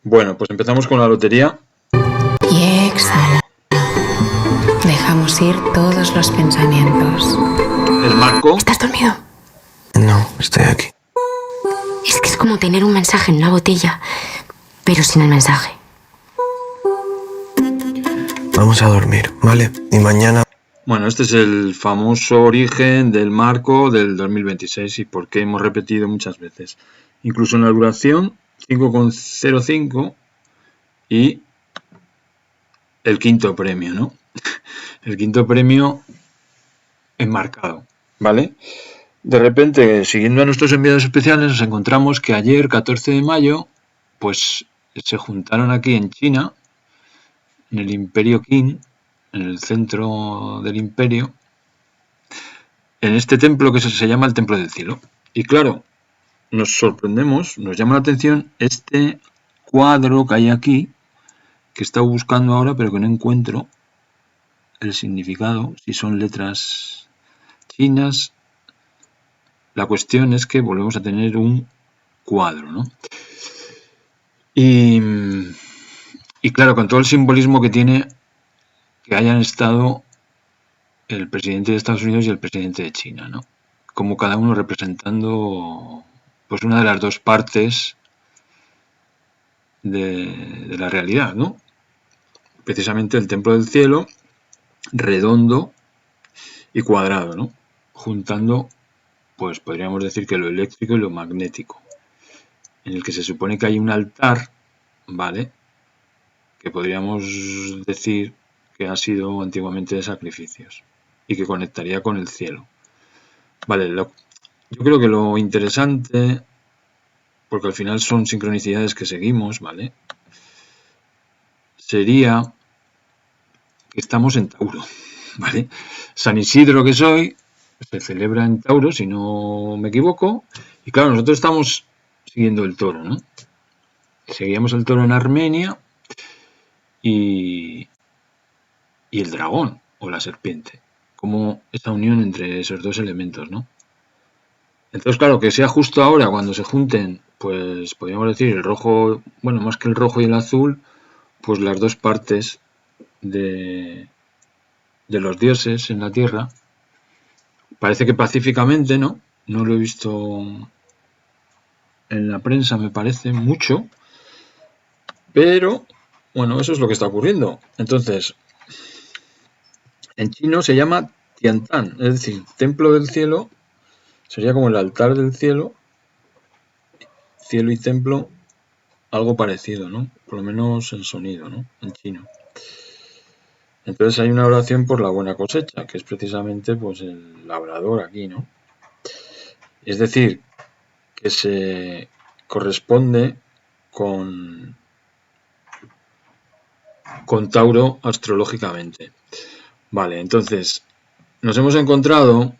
Bueno, pues empezamos con la lotería. Y exhala. Dejamos ir todos los pensamientos. El marco. ¿Estás dormido? No, estoy aquí. Es que es como tener un mensaje en una botella, pero sin el mensaje. Vamos a dormir, ¿vale? Y mañana... Bueno, este es el famoso origen del marco del 2026 y por qué hemos repetido muchas veces. Incluso en la duración 5,05 y el quinto premio, ¿no? El quinto premio enmarcado, ¿vale? De repente, siguiendo a nuestros enviados especiales, nos encontramos que ayer, 14 de mayo, pues se juntaron aquí en China, en el Imperio Qin, en el centro del imperio, en este templo que se llama el Templo del Cielo. Y claro, nos sorprendemos, nos llama la atención este cuadro que hay aquí, que he estado buscando ahora, pero que no encuentro el significado, si son letras chinas. La cuestión es que volvemos a tener un cuadro, ¿no? Y claro, con todo el simbolismo que tiene que hayan estado el presidente de Estados Unidos y el presidente de China, ¿no? Como cada uno representando pues una de las dos partes de la realidad, ¿no? Precisamente el templo del cielo, redondo y cuadrado, ¿no? Juntando, pues podríamos decir que lo eléctrico y lo magnético, en el que se supone que hay un altar, ¿vale? Que podríamos decir que ha sido antiguamente de sacrificios y que conectaría con el cielo. Vale, yo creo que lo interesante, porque al final son sincronicidades que seguimos, ¿vale? Sería que estamos en Tauro, ¿vale? San Isidro que soy, se celebra en Tauro, si no me equivoco, y claro, nosotros estamos siguiendo el toro, ¿no? Seguíamos el toro en Armenia y el dragón o la serpiente, como esta unión entre esos dos elementos, ¿no? Entonces, claro, que sea justo ahora cuando se junten, pues podríamos decir el rojo, bueno, más que el rojo y el azul, pues las dos partes de los dioses en la tierra. Parece que pacíficamente, ¿no? No lo he visto en la prensa, me parece mucho, pero bueno, eso es lo que está ocurriendo. Entonces, en chino se llama Tiantan, es decir, templo del cielo, sería como el altar del cielo, cielo y templo, algo parecido, ¿no? Por lo menos en sonido, ¿no? En chino. Entonces hay una oración por la buena cosecha, que es precisamente pues el labrador aquí, ¿no? Es decir, que se corresponde con Tauro astrológicamente. Vale, entonces nos hemos encontrado,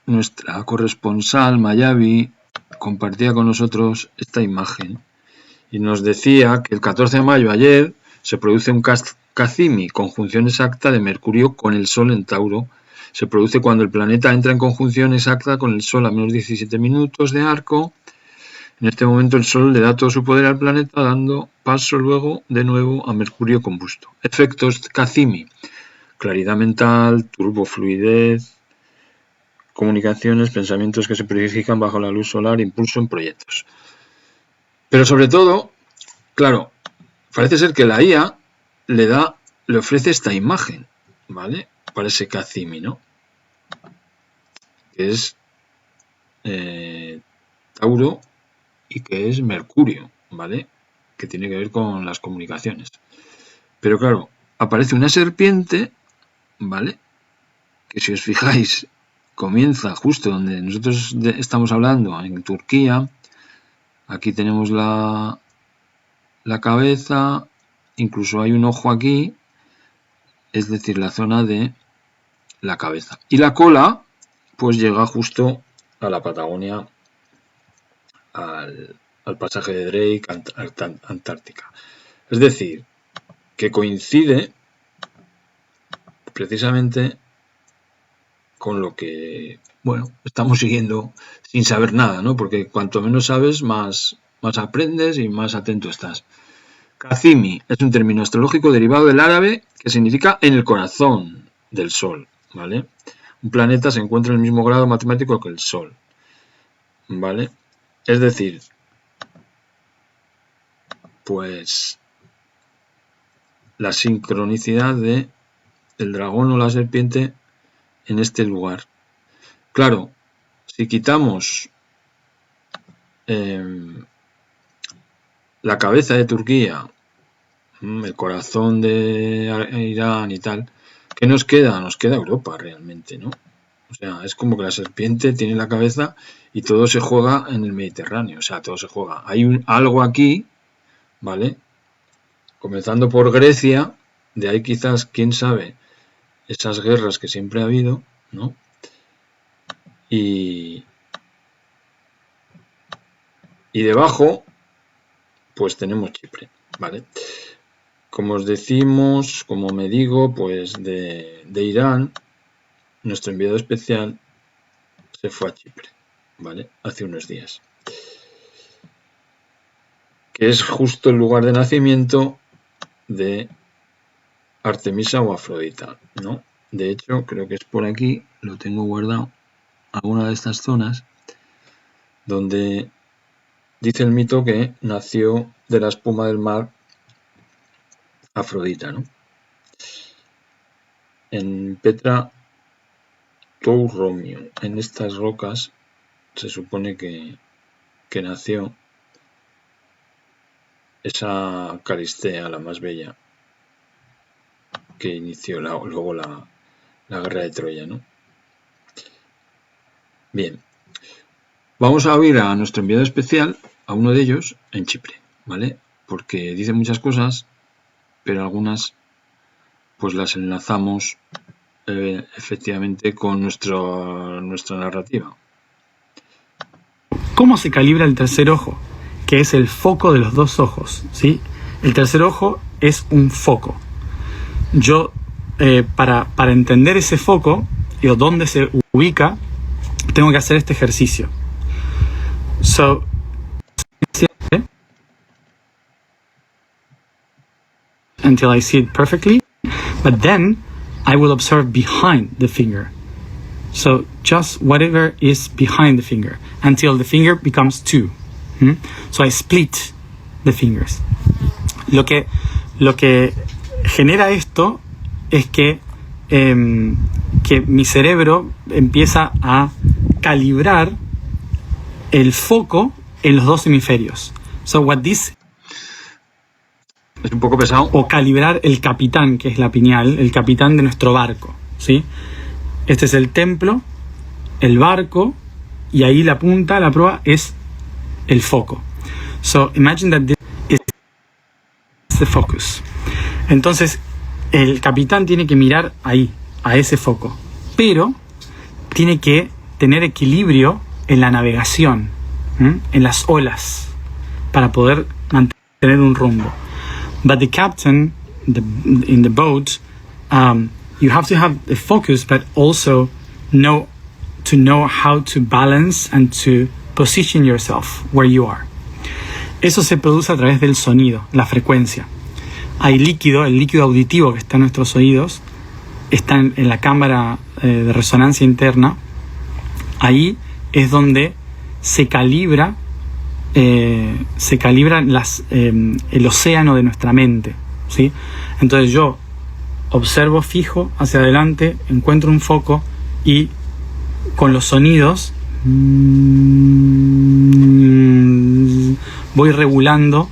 nuestra corresponsal Mayavi compartía con nosotros esta imagen y nos decía que el 14 de mayo ayer se produce un Cazimi, conjunción exacta de Mercurio con el Sol en Tauro. Se produce cuando el planeta entra en conjunción exacta con el Sol a menos 17 minutos de arco. En este momento el Sol le da todo su poder al planeta, dando paso luego de nuevo a Mercurio combusto. Efectos Cazimi: claridad mental, turbofluidez, comunicaciones, pensamientos que se purifican bajo la luz solar, impulso en proyectos. Pero sobre todo, claro, parece ser que la IA le ofrece esta imagen, ¿vale? Para ese Cazimi, ¿no? Que es Tauro y que es Mercurio, ¿vale? Que tiene que ver con las comunicaciones. Pero claro, aparece una serpiente, ¿vale? Que si os fijáis, comienza justo donde nosotros estamos hablando, en Turquía. Aquí tenemos la cabeza, incluso hay un ojo aquí, es decir, la zona de la cabeza. Y la cola, pues llega justo a la Patagonia, al pasaje de Drake, Antártica. Es decir, que coincide precisamente con lo que, bueno, estamos siguiendo sin saber nada, ¿no? Porque cuanto menos sabes, más más aprendes y más atento estás. Kazimi es un término astrológico derivado del árabe que significa en el corazón del Sol, ¿vale? Un planeta se encuentra en el mismo grado matemático que el Sol, ¿vale? Es decir, pues la sincronicidad de el dragón o la serpiente en este lugar. Claro, si quitamos la cabeza de Turquía, el corazón de Irán y tal, ¿qué nos queda? Nos queda Europa realmente, ¿no? O sea, es como que la serpiente tiene la cabeza y todo se juega en el Mediterráneo, o sea, todo se juega. Hay algo aquí, ¿vale? Comenzando por Grecia, de ahí quizás, quién sabe, esas guerras que siempre ha habido, ¿no? Y debajo, pues tenemos Chipre, ¿vale? Como os decimos, como me digo, pues de Irán, nuestro enviado especial se fue a Chipre, ¿vale? Hace unos días. Que es justo el lugar de nacimiento de Artemisa o Afrodita, ¿no? De hecho, creo que es por aquí, lo tengo guardado, alguna de estas zonas, donde dice el mito que nació de la espuma del mar Afrodita, ¿no? En Petra Touromio, en estas rocas, se supone que nació esa Caristea, la más bella, que inició luego la guerra de Troya, ¿no? Bien, vamos a oír a nuestro enviado especial, a uno de ellos, en Chipre, ¿vale? Porque dice muchas cosas, pero algunas pues las enlazamos efectivamente con nuestra narrativa. ¿Cómo se calibra el tercer ojo? Que es el foco de los dos ojos, ¿sí? El tercer ojo es un foco. Yo, para entender ese foco, y dónde se ubica, tengo que hacer este ejercicio. So, until I see it perfectly, but then I will observe behind the finger. So just whatever is behind the finger until the finger becomes two. So I split the fingers. Lo que genera esto es que mi cerebro empieza a calibrar el foco en los dos hemisferios. So what this es un poco pesado. O calibrar el capitán, que es la pineal, el capitán de nuestro barco, ¿sí? Este es el templo, el barco, y ahí la punta, la proa, es el foco. So imagine that this is the focus. Entonces, el capitán tiene que mirar ahí, a ese foco, pero tiene que tener equilibrio en la navegación, en las olas, para poder mantener un rumbo. But the captain, in the boat, you have to have the focus, but also know how to balance and to position yourself where you are. Eso se produce a través del sonido, la frecuencia. Hay líquido, el líquido auditivo que está en nuestros oídos, está en la cámara de resonancia interna. Ahí es donde se calibra el océano de nuestra mente, ¿sí? Entonces yo observo fijo hacia adelante, encuentro un foco y con los sonidos voy regulando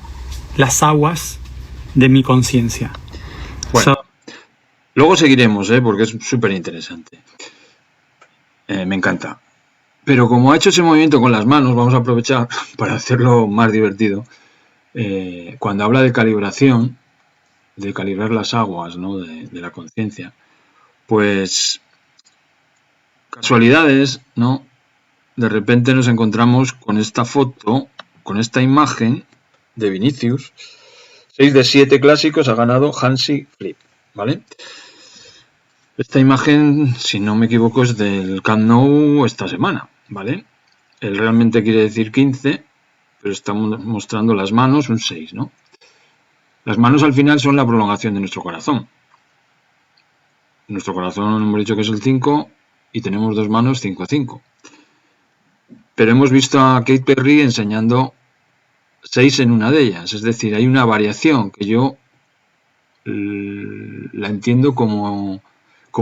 las aguas de mi conciencia. Bueno, luego seguiremos, porque es súper interesante. Me encanta. Pero como ha hecho ese movimiento con las manos, vamos a aprovechar para hacerlo más divertido. Cuando habla de calibración, de calibrar las aguas, ¿no? de la conciencia, pues casualidades, ¿no? De repente nos encontramos con esta foto, con esta imagen de Vinicius. 6 de 7 clásicos ha ganado Hansi Flick, ¿vale? Esta imagen, si no me equivoco, es del Camp Nou esta semana, ¿vale? Él realmente quiere decir 15, pero estamos mostrando las manos, un 6, ¿no? Las manos al final son la prolongación de nuestro corazón. Nuestro corazón hemos dicho que es el 5 y tenemos dos manos 5-5. Pero hemos visto a Katy Perry enseñando 6 en una de ellas. Es decir, hay una variación que yo la entiendo como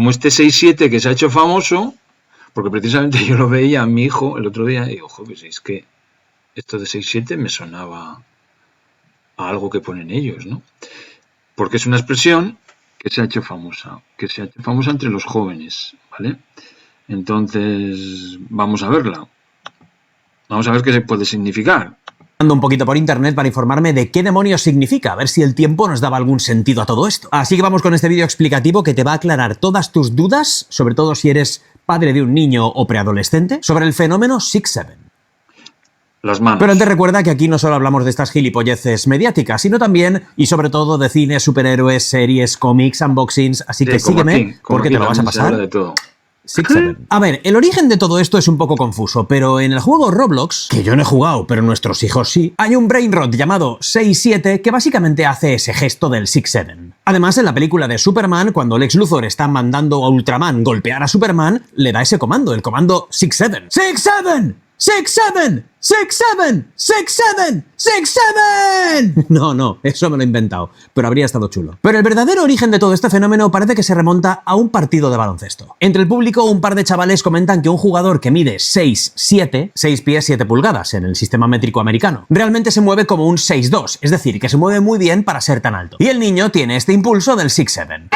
este 6-7 que se ha hecho famoso, porque precisamente yo lo veía a mi hijo el otro día y digo, joder, es que esto de 6-7 me sonaba a algo que ponen ellos, ¿no? Porque es una expresión que se ha hecho famosa entre los jóvenes, ¿vale? Entonces, vamos a verla. Vamos a ver qué se puede significar. Ando un poquito por internet para informarme de qué demonios significa, a ver si el tiempo nos daba algún sentido a todo esto. Así que vamos con este vídeo explicativo que te va a aclarar todas tus dudas, sobre todo si eres padre de un niño o preadolescente, sobre el fenómeno 6-7. Las manos. Pero antes recuerda que aquí no solo hablamos de estas gilipolleces mediáticas, sino también y sobre todo de cine, superhéroes, series, cómics, unboxings, así que sígueme porque te lo vas a pasar. De todo. 6-7. A ver, el origen de todo esto es un poco confuso, pero en el juego Roblox, que yo no he jugado, pero nuestros hijos sí, hay un brain rot llamado 6-7 que básicamente hace ese gesto del 6-7. Además, en la película de Superman, cuando Lex Luthor está mandando a Ultraman golpear a Superman, le da ese comando, el comando 6-7. ¡6-7! ¡6-7! ¡6-7! ¡6-7! ¡6-7! No, eso me lo he inventado, pero habría estado chulo. Pero el verdadero origen de todo este fenómeno parece que se remonta a un partido de baloncesto. Entre el público, un par de chavales comentan que un jugador que mide 6'7", 6 pies 7 pulgadas en el sistema métrico americano, realmente se mueve como un 6'2", es decir, que se mueve muy bien para ser tan alto. Y el niño tiene este impulso del 6'7".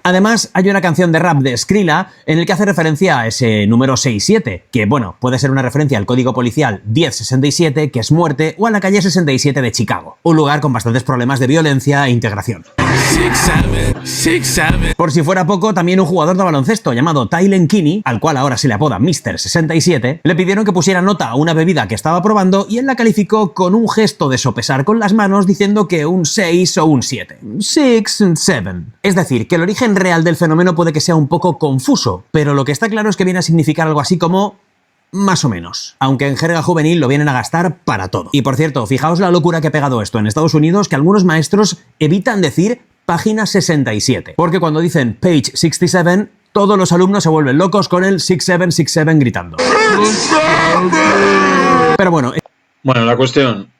Además, hay una canción de rap de Skrilla en el que hace referencia a ese número 67, que, bueno, puede ser una referencia al código policial 1067, que es muerte, o a la calle 67 de Chicago, un lugar con bastantes problemas de violencia e integración. 6-7. Por si fuera poco, también un jugador de baloncesto llamado Tylen Kinney, al cual ahora se le apoda Mr. 67, le pidieron que pusiera nota a una bebida que estaba probando y él la calificó con un gesto de sopesar con las manos diciendo que un 6 o un 7. 6-7. Es decir, que el origen real del fenómeno puede que sea un poco confuso, pero lo que está claro es que viene a significar algo así como más o menos, aunque en jerga juvenil lo vienen a gastar para todo. Y por cierto, fijaos la locura que ha pegado esto en Estados Unidos, que algunos maestros evitan decir página 67, porque cuando dicen page 67, todos los alumnos se vuelven locos con el 6767 gritando. Pero bueno, la cuestión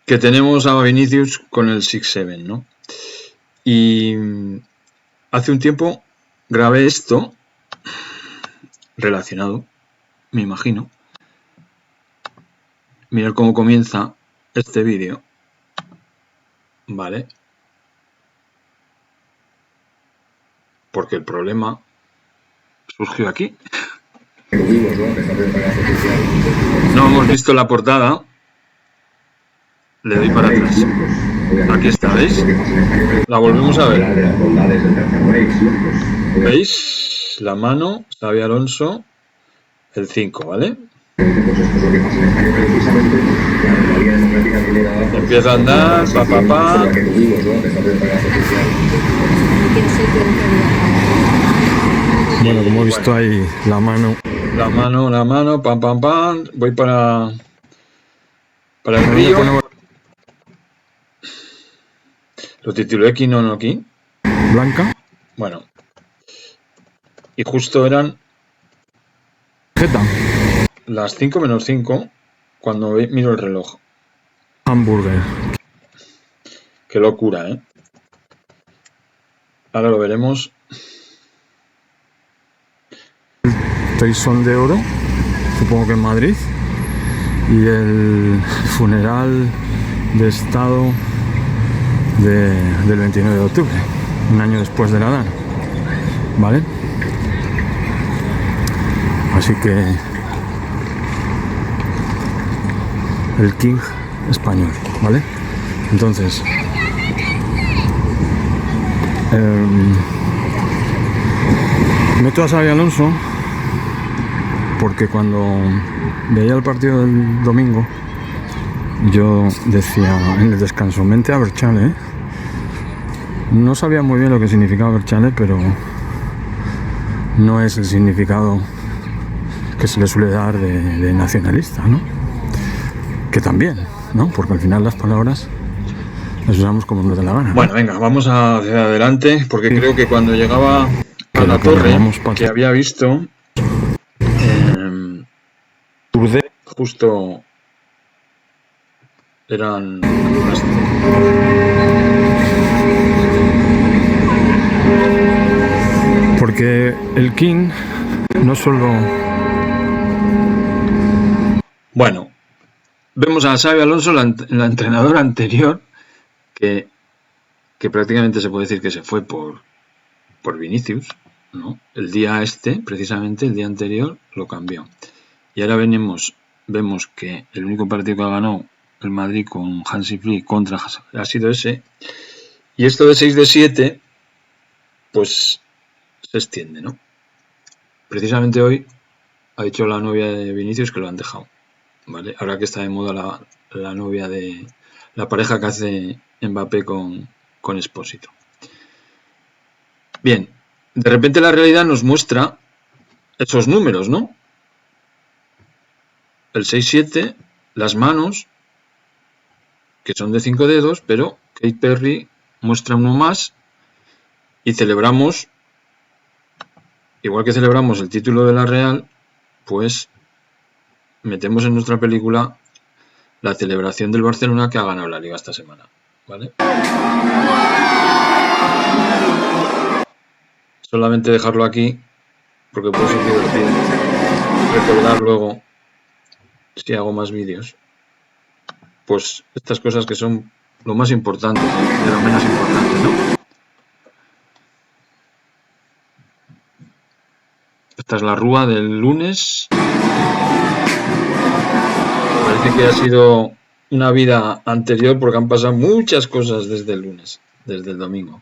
que tenemos a Vinicius con el 6-7, ¿no? Y hace un tiempo grabé esto relacionado, me imagino. Mirad cómo comienza este vídeo. Vale. Porque el problema surgió aquí. No hemos visto la portada. Le doy para atrás. Aquí está, ¿veis? La volvemos a ver. ¿Veis? La mano, Xabi Alonso, el 5, ¿vale? Empieza a andar, pa. Bueno, como he visto ahí, la mano. La mano, pam. Voy para el río. Lo titulé aquí, no aquí. Blanca. Bueno. Y justo eran Jeta. las 5 menos 5 cuando miro el reloj. Hamburger. Qué locura, ¿eh? Ahora lo veremos. Tyson de oro, supongo que en Madrid. Y el funeral de estado del 29 de octubre, un año después de Nadal, ¿vale? Así que el King español, ¿vale? Entonces meto a Xabi Alonso porque cuando veía el partido del domingo yo decía en el descanso, mente a Berchale, ¿eh? No sabía muy bien lo que significaba Berchale, pero no es el significado que se le suele dar de nacionalista, ¿no? Que también, ¿no? Porque al final las palabras las usamos como nos da la gana. Bueno, venga, vamos hacia adelante, porque creo que cuando llegaba a la torre que había visto, justo eran... Porque el King no solo... Bueno, vemos a Xabi Alonso, la entrenadora anterior, que prácticamente se puede decir que se fue por Vinicius, ¿no? El día precisamente el día anterior, lo cambió. Y ahora vemos que el único partido que ha ganado el Madrid con Hansi Flick contra ha sido ese. Y esto de 6 de 7, pues se extiende, ¿no? Precisamente hoy ha dicho la novia de Vinicius que lo han dejado, ¿vale? Ahora que está de moda la novia de la pareja que hace Mbappé con Expósito. Bien, de repente la realidad nos muestra esos números, ¿no? El 6-7, las manos, que son de 5 dedos, pero Kate Perry muestra uno más y celebramos, igual que celebramos el título de la Real, pues metemos en nuestra película la celebración del Barcelona que ha ganado la Liga esta semana, ¿vale? Solamente dejarlo aquí, porque puede ser divertido recordar luego, si hago más vídeos, pues estas cosas que son lo más importante, de lo menos importante, ¿no? Esta es la rúa del lunes. Parece que ha sido una vida anterior porque han pasado muchas cosas desde el lunes, desde el domingo.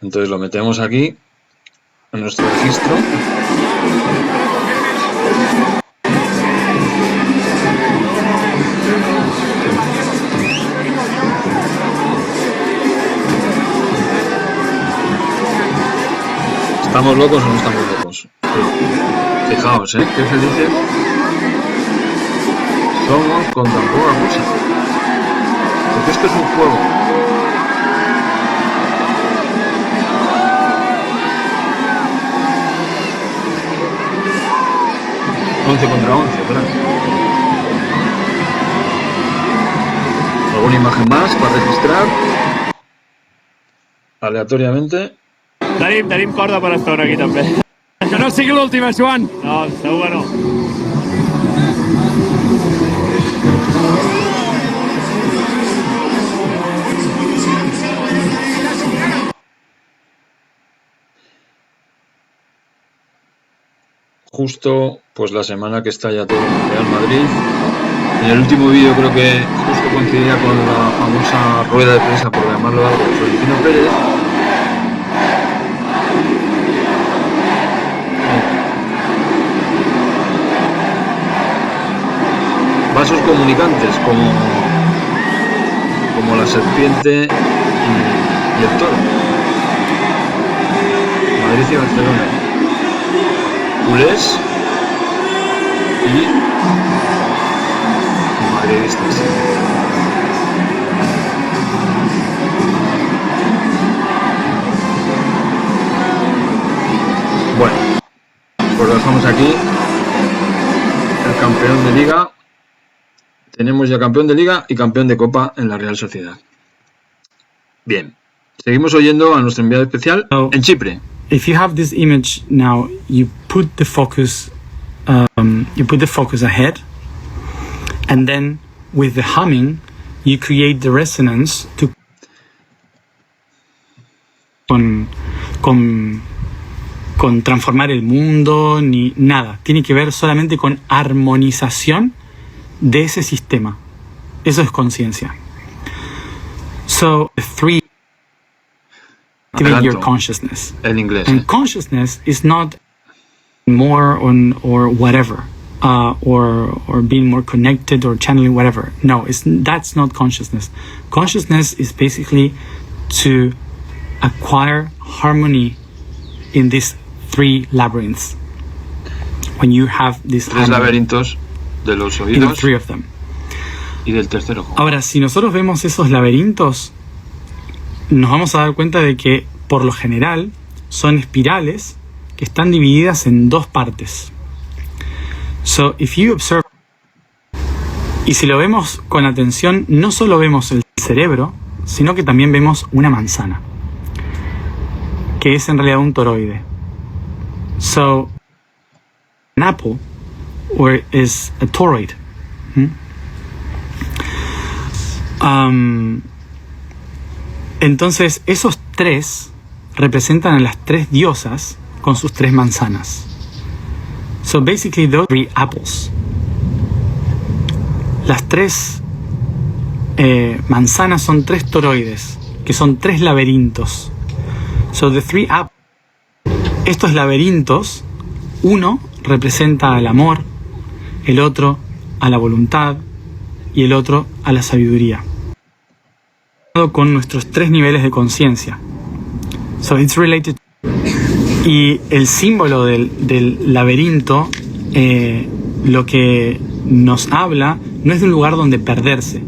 Entonces lo metemos aquí, en nuestro registro. ¿Estamos locos o no estamos locos? Sí. Fijaos, ¿qué se dice? Somos con tan poca cosa. Porque esto es un juego. Once contra 11, claro. ¿Alguna imagen más para registrar? Aleatoriamente. Tenim corda per estona aquí també. Que no sigui l'última, Joan! No, segur que no. Justo, pues la semana que está ya todo en Real Madrid. En el último vídeo creo que justo coincidía con la famosa rueda de prensa, por llamarlo algo, de Florentino Pérez. Vasos comunicantes como la serpiente y el toro. Madrid y Barcelona. Culés y madridistas. Bueno, pues lo dejamos aquí. El campeón de Liga. Tenemos ya campeón de Liga y campeón de Copa en la Real Sociedad. Bien, seguimos oyendo a nuestro enviado especial en Chipre. If you have this image now, you put the focus ahead, and then with the humming, you create the resonance to con transformar el mundo ni nada. Tiene que ver solamente con armonización de ese sistema. Eso es conciencia. So, the three activate your consciousness. En inglés. And consciousness is not more on or whatever, or being more connected or channeling whatever. No, that's not consciousness. Consciousness is basically to acquire harmony in these three labyrinths. When you have these Tres laberintos de los in oídos three of them. y del tercer ojo. Ahora, si nosotros vemos esos laberintos, nos vamos a dar cuenta de que, por lo general, son espirales que están divididas en dos partes. So, if you observe, y si lo vemos con atención, no solo vemos el cerebro, sino que también vemos una manzana, que es en realidad un toroide. So, an apple or is a toroid. Entonces, esos tres representan a las tres diosas con sus tres manzanas. So basically, those three apples. Las tres manzanas son tres toroides, que son tres laberintos. So the three apples. Estos laberintos, uno representa al amor, el otro a la voluntad y el otro a la sabiduría, con nuestros tres niveles de conciencia. So it's related. Y el símbolo del laberinto, lo que nos habla no es de un lugar donde perderse,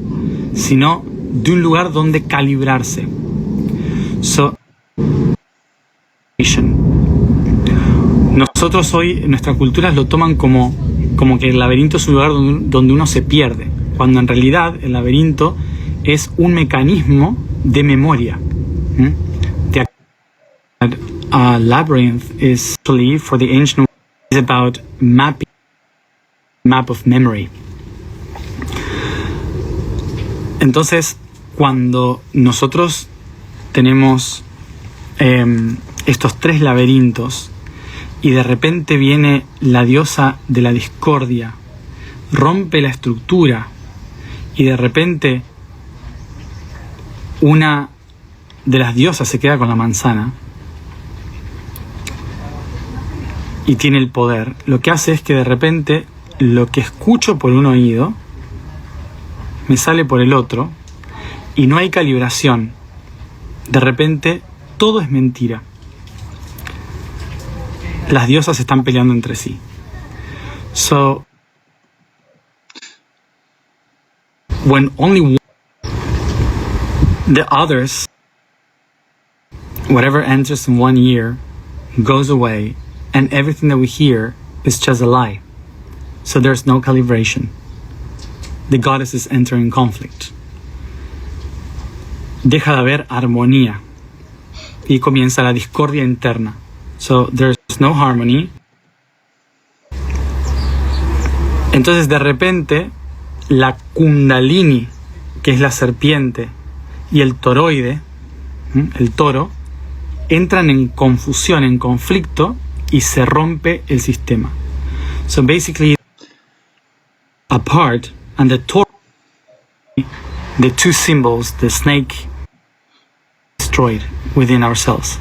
sino de un lugar donde calibrarse. So, nosotros hoy, nuestras culturas lo toman como que el laberinto es un lugar donde uno se pierde, cuando en realidad el laberinto es un mecanismo de memoria. A labyrinth is actually, for the ancient world, is about map of memory. Entonces, cuando nosotros tenemos estos tres laberintos y de repente viene la diosa de la discordia, rompe la estructura y de repente una de las diosas se queda con la manzana y tiene el poder, lo que hace es que de repente lo que escucho por un oído me sale por el otro y no hay calibración. De repente todo es mentira. Las diosas están peleando entre sí. So, when only one, the others, whatever enters in 1 year, goes away, and everything that we hear is just a lie. So there's no calibration. The goddesses enter in conflict. Deja de haber armonía y comienza la discordia interna. So there's no harmony. Entonces de repente la kundalini, que es la serpiente, y el toroide, el toro, entran en confusión, en conflicto, y se rompe el sistema. So basically, apart, and the toroid, the two symbols, the snake, destroyed within ourselves.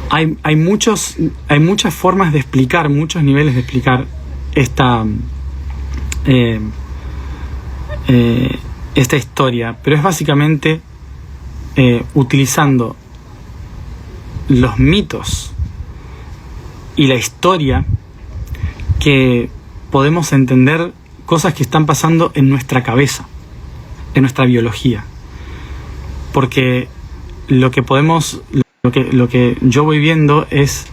Hay muchas formas de explicar, muchos niveles de explicar esta historia, pero es básicamente utilizando los mitos y la historia que podemos entender cosas que están pasando en nuestra cabeza, en nuestra biología, porque lo que yo voy viendo es,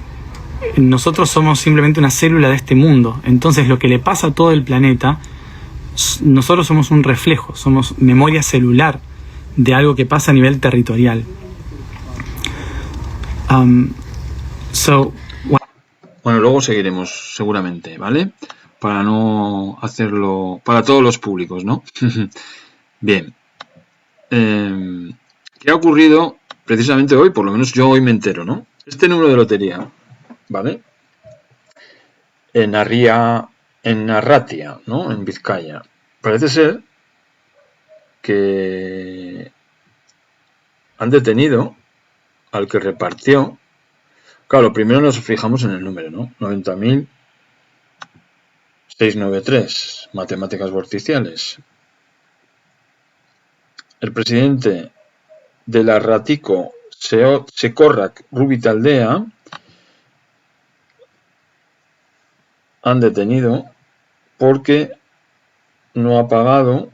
nosotros somos simplemente una célula de este mundo. Entonces lo que le pasa a todo el planeta, nosotros somos un reflejo, somos memoria celular de algo que pasa a nivel territorial. Bueno, luego seguiremos seguramente, ¿vale? Para no hacerlo para todos los públicos, ¿no? Bien. ¿Qué ha ocurrido precisamente hoy? Por lo menos yo hoy me entero, ¿no? Este número de lotería, ¿vale? En Arratia, ¿no? En Vizcaya. Parece ser que han detenido al que repartió. Claro, primero nos fijamos en el número, ¿no? 90.693, matemáticas vorticiales. El presidente del Arratico Secorrac Rubi Taldea han detenido porque no ha pagado,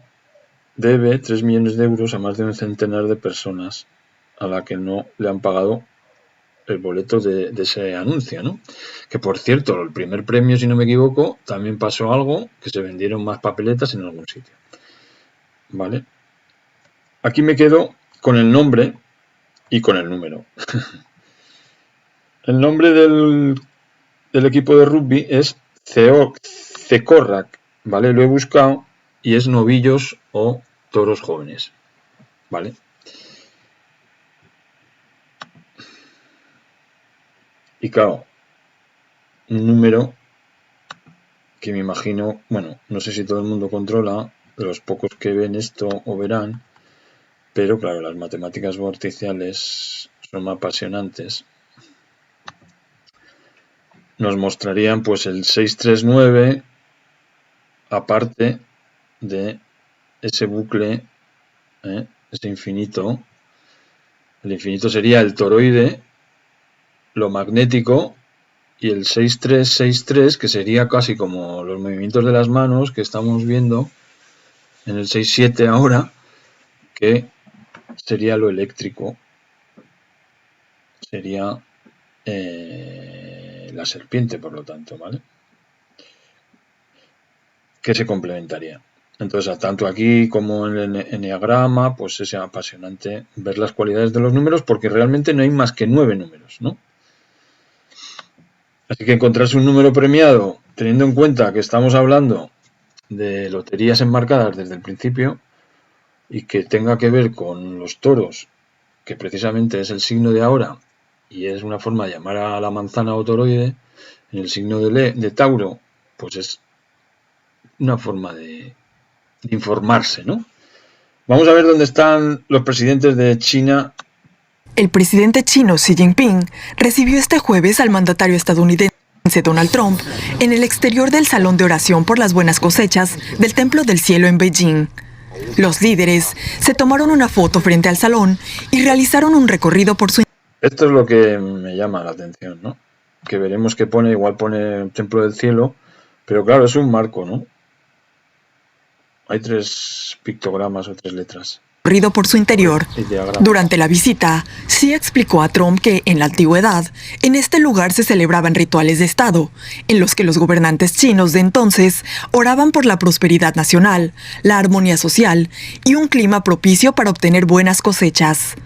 debe 3 millones de euros a más de un centenar de personas a la que no le han pagado el boleto de ese anuncio, ¿no? Que por cierto, el primer premio, si no me equivoco, también pasó algo, que se vendieron más papeletas en algún sitio. ¿Vale? Aquí me quedo con el nombre y con el número. El nombre del equipo de rugby es Secorrac, ¿vale? Lo he buscado y es novillos o toros jóvenes, ¿vale? Y claro, un número que me imagino, bueno, no sé si todo el mundo controla, los pocos que ven esto o verán, pero claro, las matemáticas vorticiales son apasionantes. Nos mostrarían pues el 639 aparte de ese bucle, ese infinito. El infinito sería el toroide, lo magnético, y el 6363, que sería casi como los movimientos de las manos que estamos viendo en el 67 ahora, que sería lo eléctrico, sería la serpiente, por lo tanto, ¿vale? Que se complementaría. Entonces, tanto aquí como en el eneagrama, pues es apasionante ver las cualidades de los números, porque realmente no hay más que 9 números, ¿no? Así que encontrarse un número premiado, teniendo en cuenta que estamos hablando de loterías enmarcadas desde el principio y que tenga que ver con los toros, que precisamente es el signo de ahora y es una forma de llamar a la manzana o toroide, en el signo de Tauro, pues es una forma de informarse, ¿no? Vamos a ver dónde están los presidentes de China. El presidente chino Xi Jinping recibió este jueves al mandatario estadounidense Donald Trump en el exterior del Salón de Oración por las Buenas Cosechas del Templo del Cielo en Beijing. Los líderes se tomaron una foto frente al salón y realizaron un recorrido por su... Esto es lo que me llama la atención, ¿no? Que veremos que pone, igual pone Templo del Cielo, pero claro, es un marco, ¿no? Hay 3 pictogramas o 3 letras. Recorrido por su interior. Durante la visita, Xi explicó a Trump que, en la antigüedad, en este lugar se celebraban rituales de Estado, en los que los gobernantes chinos de entonces oraban por la prosperidad nacional, la armonía social y un clima propicio para obtener buenas cosechas.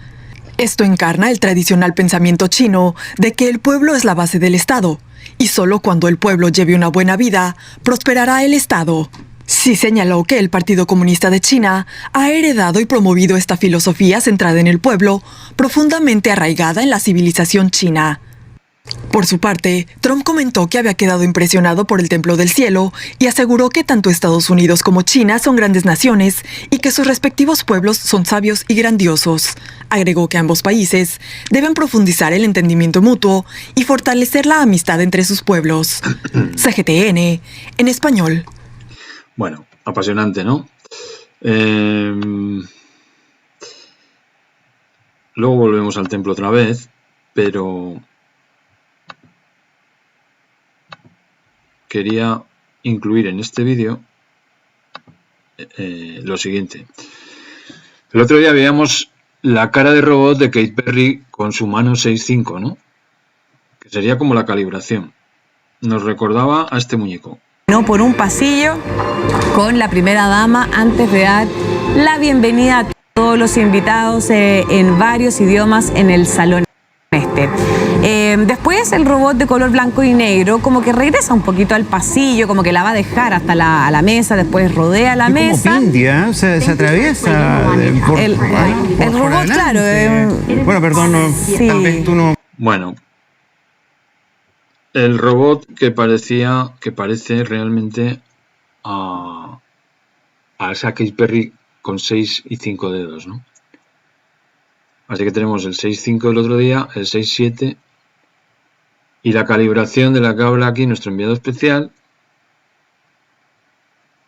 Esto encarna el tradicional pensamiento chino de que el pueblo es la base del Estado, y solo cuando el pueblo lleve una buena vida, prosperará el Estado. Xi señaló que el Partido Comunista de China ha heredado y promovido esta filosofía centrada en el pueblo, profundamente arraigada en la civilización china. Por su parte, Trump comentó que había quedado impresionado por el Templo del Cielo y aseguró que tanto Estados Unidos como China son grandes naciones y que sus respectivos pueblos son sabios y grandiosos. Agregó que ambos países deben profundizar el entendimiento mutuo y fortalecer la amistad entre sus pueblos. CGTN, en español. Bueno, apasionante, ¿no? Luego volvemos al templo otra vez, pero quería incluir en este vídeo lo siguiente. El otro día veíamos la cara de robot de Katy Perry con su mano 6.5, ¿no? Que sería como la calibración. Nos recordaba a este muñeco. Por un pasillo con la primera dama antes de dar la bienvenida a todos los invitados en varios idiomas en el salón este. Después el robot de color blanco y negro como que regresa un poquito al pasillo, como que la va a dejar hasta a la mesa, después rodea la mesa. Como India, se atraviesa el robot, claro. Bueno, perdón, no, sí. Tal vez tú no... Bueno, el robot que parece realmente a esa Katy Perry con 6 y 5 dedos, ¿no? Así que tenemos el 6.5 del otro día, el 6.7 y la calibración de la que habla aquí nuestro enviado especial,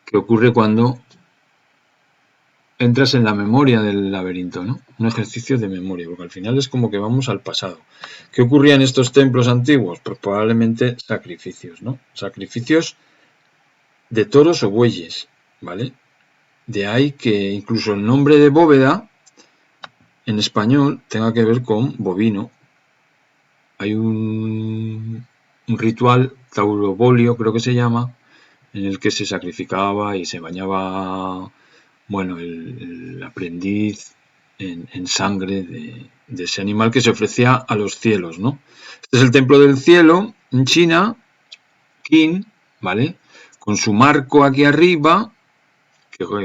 que ocurre cuando entras en la memoria del laberinto, ¿no? Un ejercicio de memoria, porque al final es como que vamos al pasado. ¿Qué ocurría en estos templos antiguos? Pues probablemente sacrificios, ¿no? Sacrificios de toros o bueyes, ¿vale? De ahí que incluso el nombre de bóveda en español tenga que ver con bovino. Hay un ritual taurobolio, creo que se llama, en el que se sacrificaba y se bañaba, bueno, el aprendiz en sangre de ese animal que se ofrecía a los cielos, ¿no? Este es el templo del cielo en China, Qin, ¿vale? Con su marco aquí arriba,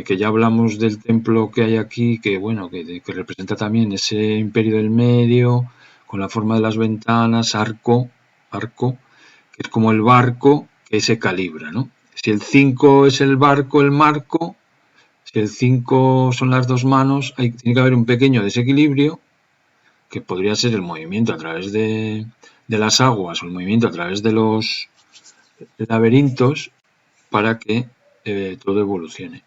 que ya hablamos del templo que hay aquí, que bueno, que representa también ese imperio del medio, con la forma de las ventanas, arco, que es como el barco que se calibra, ¿no? Si el 5 es el barco, el marco, si el 5 son las dos manos, tiene que haber un pequeño desequilibrio, que podría ser el movimiento a través de las aguas o el movimiento a través de los laberintos, para que todo evolucione.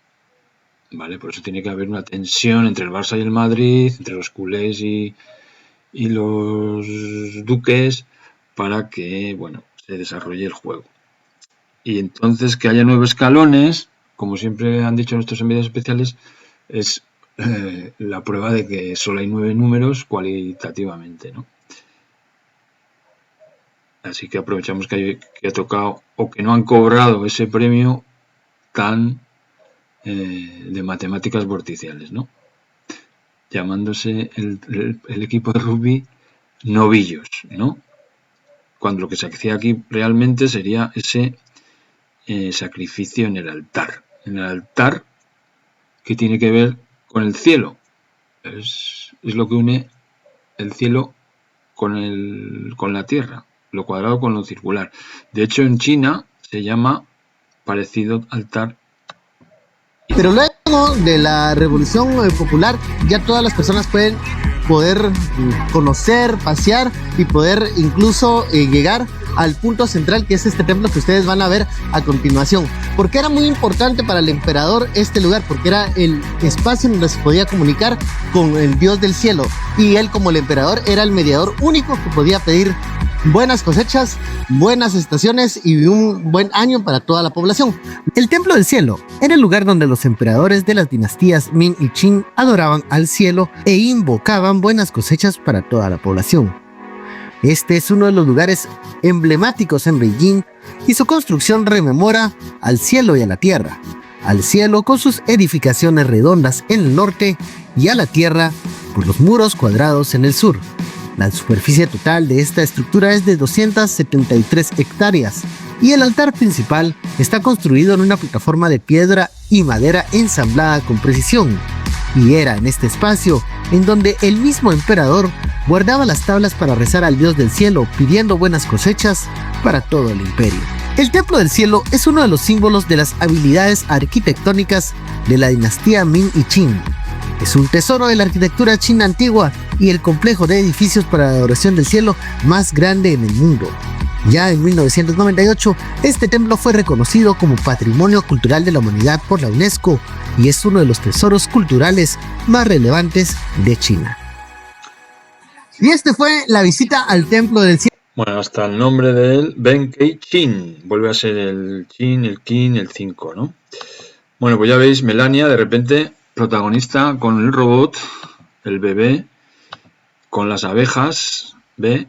¿Vale? Por eso tiene que haber una tensión entre el Barça y el Madrid, entre los culés y los duques, para que, bueno, se desarrolle el juego. Y entonces que haya 9 escalones, como siempre han dicho nuestros enviados especiales, es la prueba de que solo hay 9 números cualitativamente, ¿no? Así que aprovechamos que ha tocado o que no han cobrado ese premio tan de matemáticas vorticiales, ¿no? Llamándose el equipo de rugby novillos, ¿no? Cuando lo que se hacía aquí realmente sería ese sacrificio en el altar. En el altar que tiene que ver con el cielo. Es lo que une el cielo con la tierra, lo cuadrado con lo circular. De hecho, en China se llama parecido altar. Pero luego de la Revolución Popular, ya todas las personas pueden conocer, pasear y poder incluso llegar al punto central, que es este templo que ustedes van a ver a continuación. ¿Por qué era muy importante para el emperador este lugar? Porque era el espacio donde se podía comunicar con el Dios del cielo, y él, como el emperador, era el mediador único que podía pedir buenas cosechas, buenas estaciones y un buen año para toda la población. El Templo del Cielo era el lugar donde los emperadores de las dinastías Ming y Qing adoraban al cielo e invocaban buenas cosechas para toda la población. Este es uno de los lugares emblemáticos en Beijing, y su construcción rememora al cielo y a la tierra. Al cielo con sus edificaciones redondas en el norte, y a la tierra por los muros cuadrados en el sur. La superficie total de esta estructura es de 273 hectáreas, y el altar principal está construido en una plataforma de piedra y madera ensamblada con precisión, y era en este espacio en donde el mismo emperador guardaba las tablas para rezar al Dios del cielo, pidiendo buenas cosechas para todo el imperio. El Templo del Cielo es uno de los símbolos de las habilidades arquitectónicas de la dinastía Ming y Qing. Es un tesoro de la arquitectura china antigua y el complejo de edificios para la adoración del cielo más grande en el mundo. Ya en 1998, este templo fue reconocido como Patrimonio Cultural de la Humanidad por la UNESCO, y es uno de los tesoros culturales más relevantes de China. Y este fue la visita al Templo del Cielo. Bueno, hasta el nombre de él, Benkei Qin. Vuelve a ser el Qin, el Qin, el 5, ¿no? Bueno, pues ya veis, Melania, de repente, protagonista con el robot, el bebé, con las abejas, ¿ve?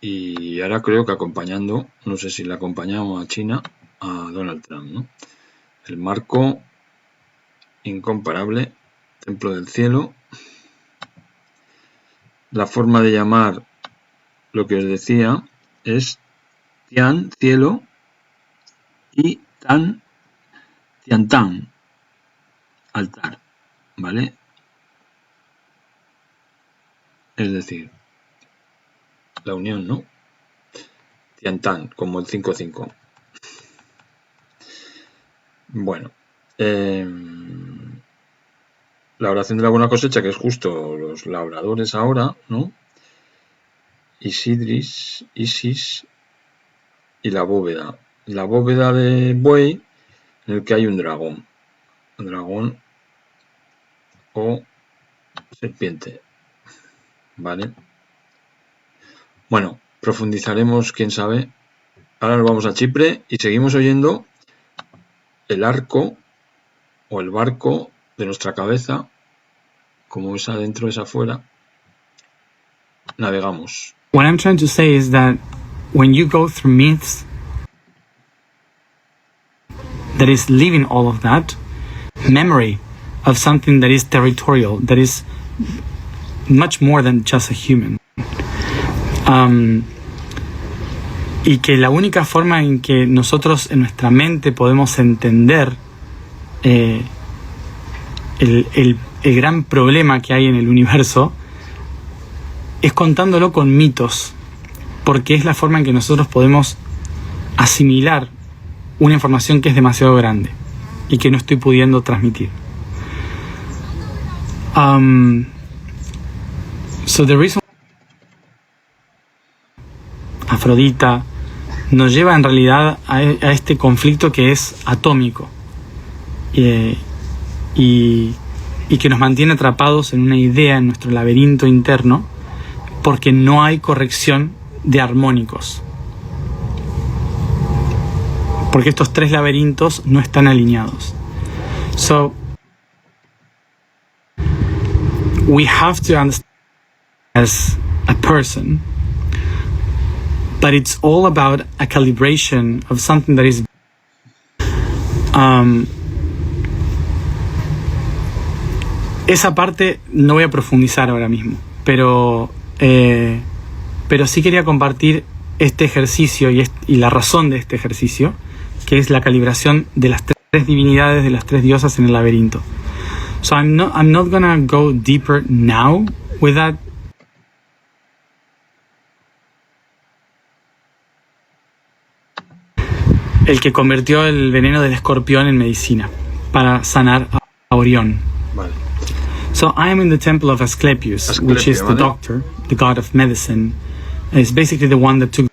Y ahora creo que acompañando, no sé si le acompañamos a China, a Donald Trump, ¿no? El marco incomparable, Templo del Cielo. La forma de llamar lo que os decía es Tian, cielo, y Tan, Tiantan, altar, ¿vale? Es decir, la unión, ¿no? Tiantan, como el 5-5. Bueno, la oración de la buena cosecha, que es justo los labradores ahora, ¿no? Isidris, Isis y la bóveda. La bóveda de buey, en el que hay un dragón. Un dragón o serpiente. ¿Vale? Bueno, profundizaremos, quién sabe. Ahora nos vamos a Chipre y seguimos oyendo el arco o el barco de nuestra cabeza, como es adentro, es afuera. Navegamos. What I'm trying to say is that when you go through myths, that is living all of that, memory of something that is territorial, that is much more than just a human. Y que la única forma en que nosotros en nuestra mente podemos entender el gran problema que hay en el universo es contándolo con mitos, porque es la forma en que nosotros podemos asimilar una información que es demasiado grande y que no estoy pudiendo transmitir. So the reason Afrodita nos lleva en realidad a este conflicto que es atómico y que nos mantiene atrapados en una idea, en nuestro laberinto interno, porque no hay corrección de armónicos, porque estos tres laberintos no están alineados. So we have to understand as a person, but it's all about a calibration of something that is esa parte no voy a profundizar ahora mismo, pero sí quería compartir este ejercicio y la razón de este ejercicio, que es la calibración de las tres divinidades, de las tres diosas en el laberinto. So I'm not gonna go deeper now with that. El que convirtió el veneno del escorpión en medicina para sanar a Orión. Vale. So I am in the temple of Asclepius, which is the doctor, the god of medicine. It's basically the one that took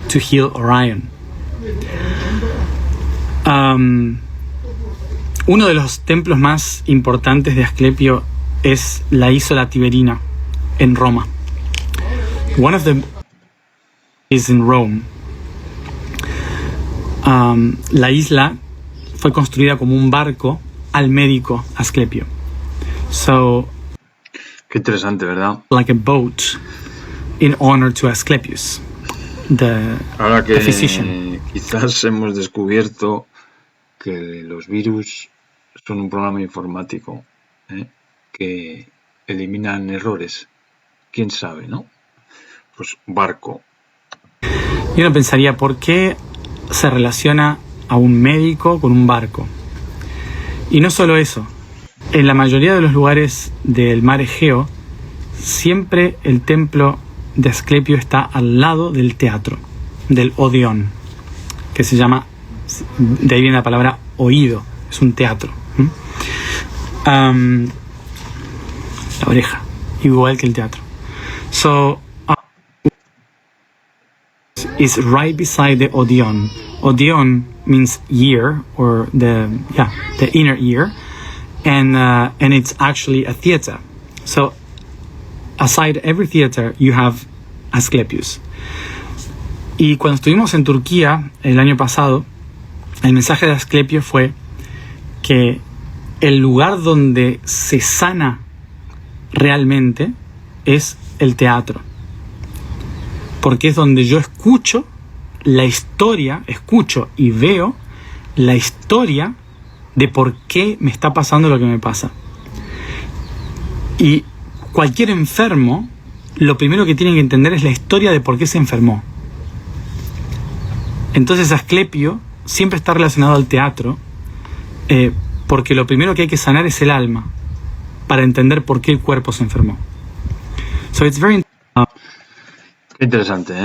to heal Orion. Uno de los templos más importantes de Asclepio es la Isola Tiberina en Roma. One of them is in Rome. La isla fue construida como un barco al médico Asclepio. So, qué interesante, ¿verdad? Like a boat in honor to Asclepius, ahora que the physician. Quizás hemos descubierto que los virus son un programa informático que eliminan errores. ¿Quién sabe, no? Pues barco. Y uno pensaría, ¿por qué se relaciona a un médico con un barco? Y no solo eso. En la mayoría de los lugares del mar Egeo, siempre el templo de Asclepio está al lado del teatro, del Odeón, que se llama, de ahí viene la palabra oído, es un teatro. La oreja, igual que el teatro. So, is right beside the Odeon. Odeon means ear, or the inner ear. And it's actually a theater. So, aside every theater, you have Asclepius. Y cuando estuvimos en Turquía el año pasado, el mensaje de Asclepio fue que el lugar donde se sana realmente es el teatro. Porque es donde yo escucho la historia, escucho y veo la historia de por qué me está pasando lo que me pasa. Y cualquier enfermo, lo primero que tiene que entender es la historia de por qué se enfermó. Entonces Asclepio siempre está relacionado al teatro, porque lo primero que hay que sanar es el alma, para entender por qué el cuerpo se enfermó. So it's very interesante,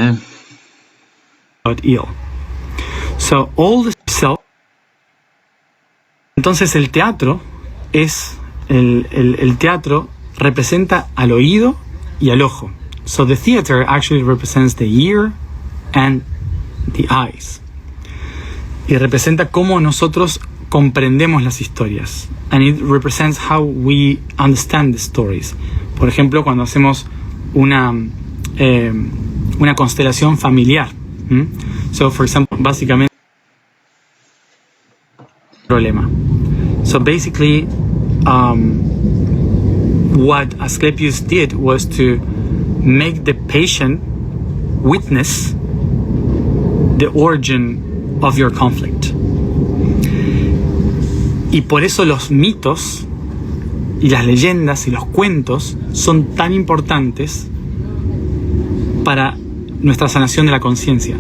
ill. So all the self. Entonces el teatro es el teatro representa al oído y al ojo. So the theater actually represents the ear and the eyes. Y representa cómo nosotros comprendemos las historias. And it represents how we understand the stories. Por ejemplo, cuando hacemos una constelación familiar. So, for example, básicamente problema. So basically, what Asclepius did was to make the patient witness the origin of your conflict. Y por eso los mitos y las leyendas y los cuentos son tan importantes para nuestra sanación de la conciencia.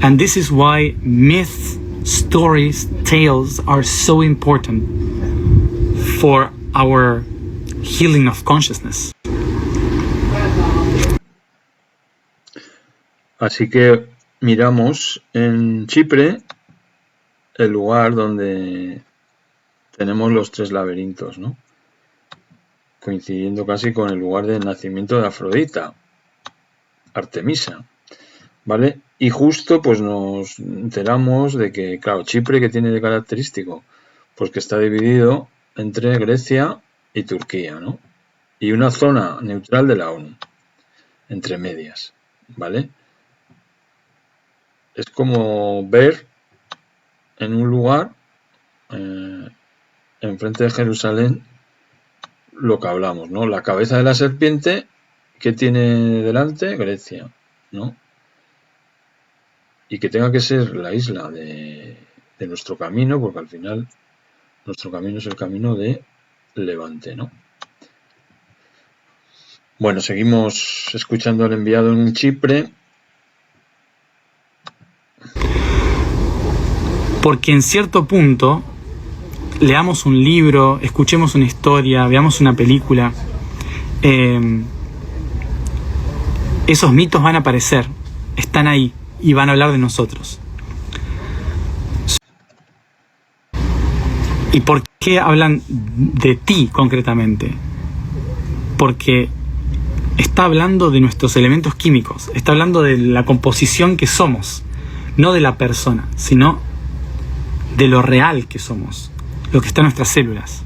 And this is why myths, stories, tales are so important for our healing of consciousness. Así que miramos en Chipre el lugar donde tenemos los 3 laberintos, ¿no? Coincidiendo casi con el lugar del nacimiento de Afrodita, Artemisa, ¿vale? Y justo pues nos enteramos de que, claro, Chipre, ¿qué tiene de característico? Pues que está dividido entre Grecia y Turquía, ¿no? Y una zona neutral de la ONU, entre medias, ¿vale? Es como ver en un lugar, enfrente de Jerusalén, lo que hablamos, ¿no? La cabeza de la serpiente, ¿qué tiene delante? Grecia, ¿no? Y que tenga que ser la isla de nuestro camino, porque al final nuestro camino es el camino de Levante, ¿no? Bueno, seguimos escuchando al enviado en Chipre. Porque en cierto punto, leamos un libro, escuchemos una historia, veamos una película, esos mitos van a aparecer, están ahí y van a hablar de nosotros. ¿Y por qué hablan de ti concretamente? Porque está hablando de nuestros elementos químicos, está hablando de la composición que somos, no de la persona, sino de lo real que somos, lo que está en nuestras células.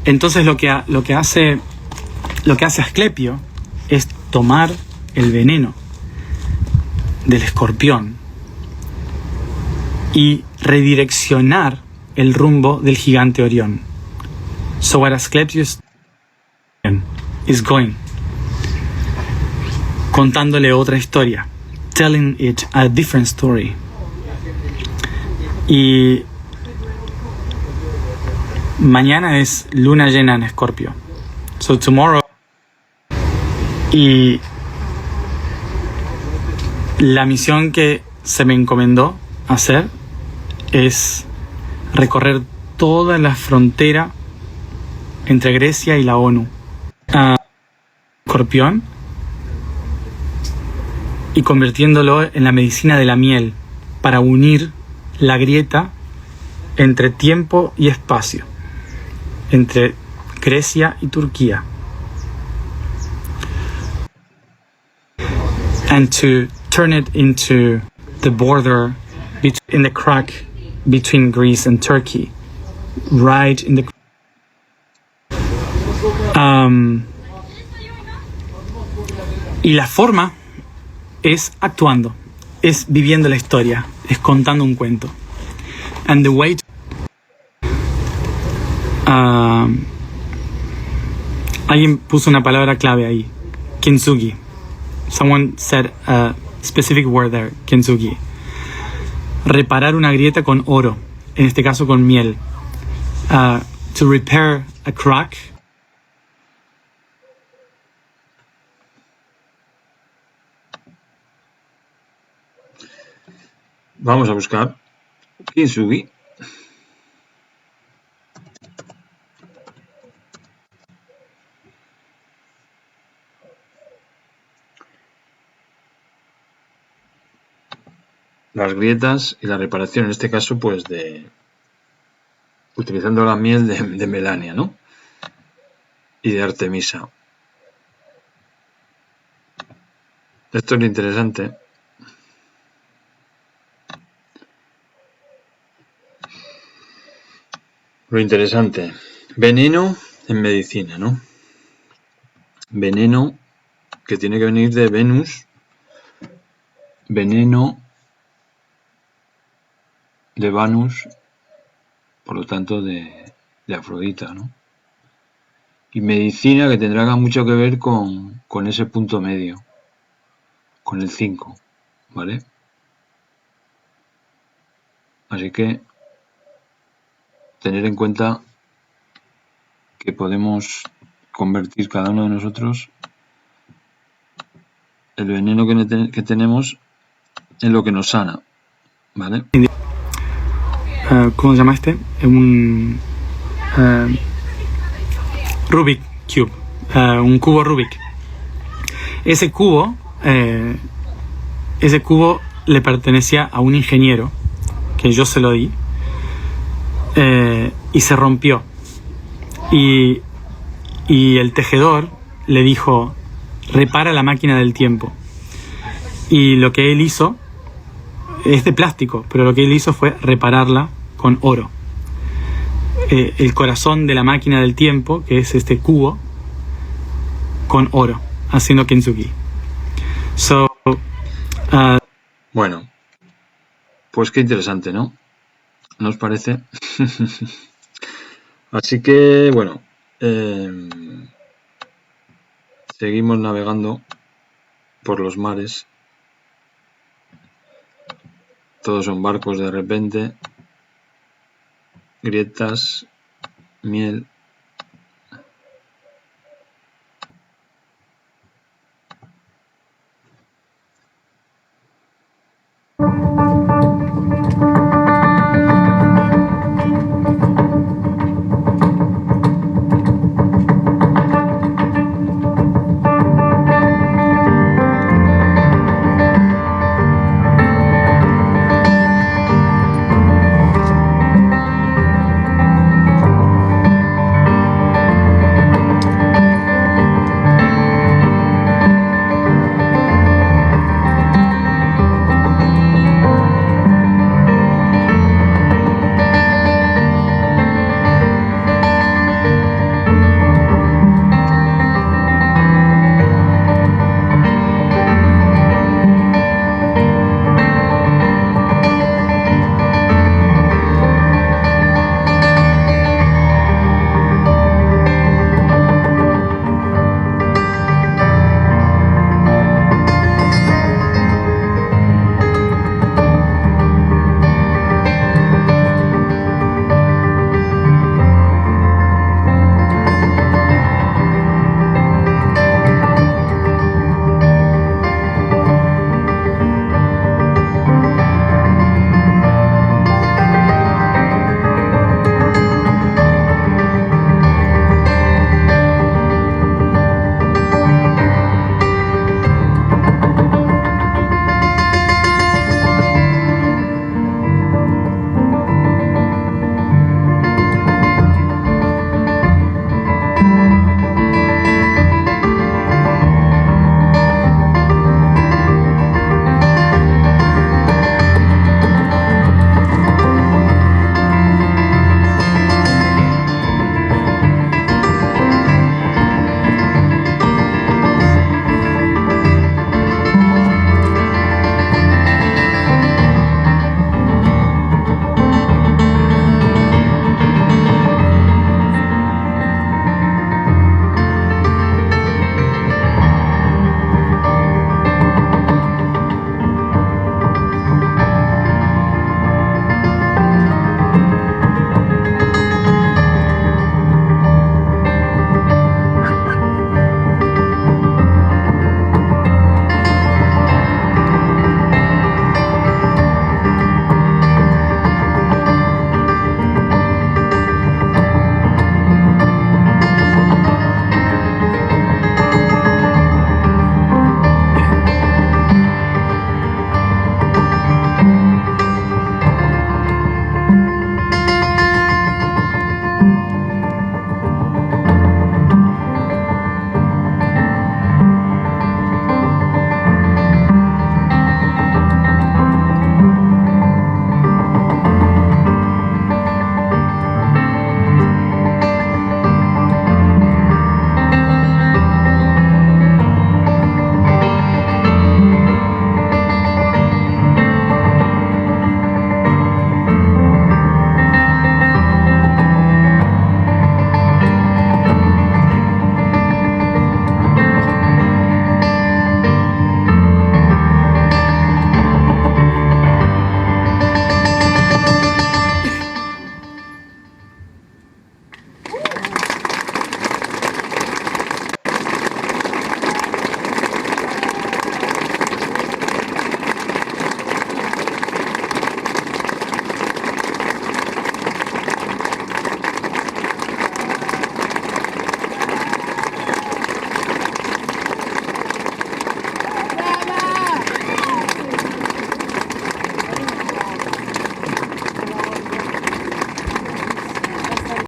Entonces lo que hace Asclepio es tomar el veneno del escorpión y redireccionar el rumbo del gigante Orión. So what Asclepius is going, contándole otra historia, telling it a different story. Y mañana es luna llena en Escorpio. So tomorrow. Y la misión que se me encomendó hacer es recorrer toda la frontera entre Grecia y la ONU. Escorpión. Y convirtiéndolo en la medicina de la miel para unir la grieta entre tiempo y espacio, entre Grecia y Turquía. And to turn it into the border in the crack between Greece and Turkey, right in the y la forma es actuando, es viviendo la historia, es contando un cuento. And the way alguien puso una palabra clave ahí, kintsugi. Someone said a specific word there, kintsugi. Reparar una grieta con oro, en este caso con miel. To repair a crack. Vamos a buscar kintsugi. Las grietas y la reparación, en este caso, pues utilizando la miel de Melania, ¿no? Y de Artemisa. Esto es lo interesante. Lo interesante. Veneno en medicina, ¿no? Veneno que tiene que venir de Venus. Veneno de Venus, por lo tanto de Afrodita, ¿no? Y medicina que tendrá mucho que ver con ese punto medio, con el 5, ¿vale? Así que tener en cuenta que podemos convertir cada uno de nosotros el veneno que tenemos en lo que nos sana, ¿vale? ¿Cómo se llama este? Un Rubik Cube, un cubo Rubik. Ese cubo le pertenecía a un ingeniero que yo se lo di y se rompió. Y el tejedor le dijo: repara la máquina del tiempo. Y lo que él hizo es de plástico, pero lo que él hizo fue repararla con oro. El corazón de la máquina del tiempo, que es este cubo, con oro, haciendo kintsugi. Bueno, pues qué interesante, ¿no? ¿No os parece? Así que, bueno, seguimos navegando por los mares. Todos son barcos de repente. Grietas, miel.